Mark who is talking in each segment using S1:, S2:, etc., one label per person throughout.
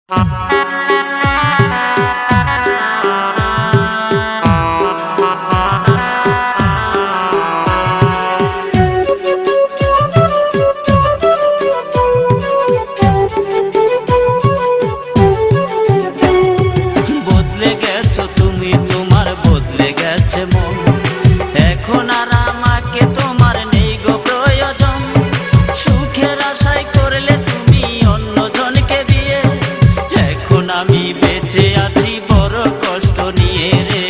S1: বদলে গেছো তুমি, তোমার বদলে গেছে মন। এখন আর আমাকে তোমার নেই গো প্রয়োজন। সুখের আশায় করলে তুমি অন্যজনকে বিয়ে। এখন আমি বেঁচে আছি বড় কষ্ট নিয়ে রে।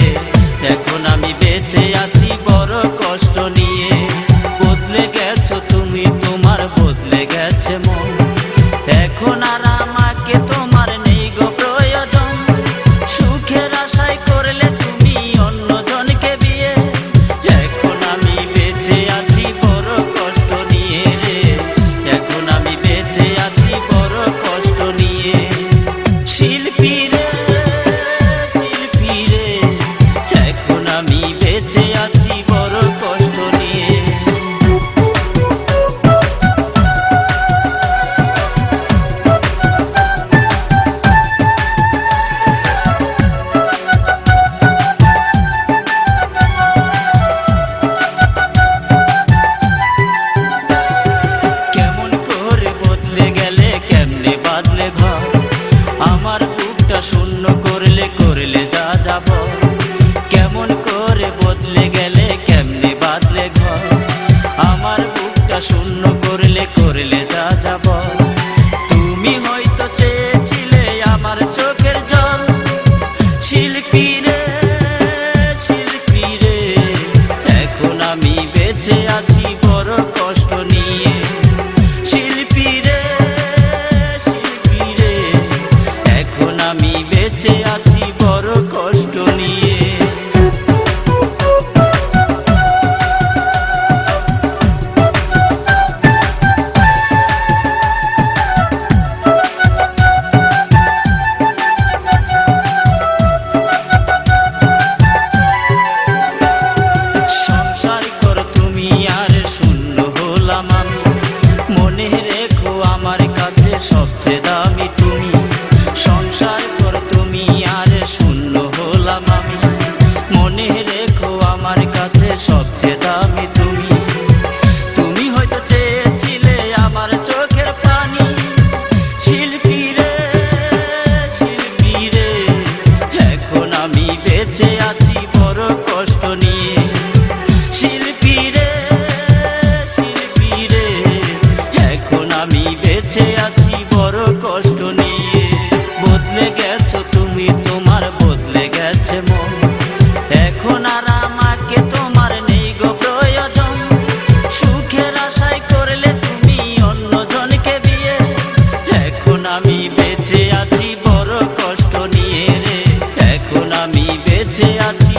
S1: এখন আমি বেঁচে আছি বড় কষ্ট নিয়ে। বদলে গেছো তুমি, তোমার বদলে গেছে মন। এখন আর আমাকে তোমার নেই গো প্রয়োজন। সুখের আশায় করলে তুমি অন্যজনকে বিয়ে। এখন আমি বেঁচে আছি বড় কষ্ট নিয়ে রে। এখন আমি বেঁচে আছি বড় কষ্ট নিয়ে। শিল্পী রে, শিল্পী রে, এখন আমি বেঁচে আছি বড় কষ্ট নিয়ে। বাদলে ঘর আমার বুকটা শূন্য করলে করলে যা যাব। কেমন করে বদলে গেলে কেমনে বাদলে ঘর আমার বুকটা শূন্য করলে করলে যা যাব। তুমি হয়তো চেয়েছিলে আমার চোখের জল। শিল্পী রে, শিল্পী রে, এখন আমি বেঁচে আছি বড় কষ্ট নিয়ে। শিল্পী রে, আমি বেঁচে আছি বড় কষ্ট নিয়ে। সংসার করো তুমি আর শূন্য হলাম আমি। মনে রেখো আমার কাছে সবচেয়ে দামি তুমি। সংসার করো তুমি আর শূন্য হলাম আমি। মনে রেখো আমার কাছে সবচেয়ে দামি তুমি। তুমি হয়তো চেয়েছিলে আমার চোখের পানি। শিল্পী রে, শিল্পী রে, এখন আমি বেঁচে আছি বড় কষ্ট নিয়ে। শিল্পী রে, শিল্পী রে, এখন আমি বেঁচে আছি বড় কষ্ট নিয়ে। বদলে গেছো তুমি, তোমার বদলে গেছে মন। এখন আর আমাকে তোমার নেই গো প্রয়োজন। সুখের আশায় করলে তুমি অন্যজনকে বিয়ে। এখন আমি বেঁচে আছি বড় কষ্ট নিয়ে রে। এখন আমি বেঁচে আছি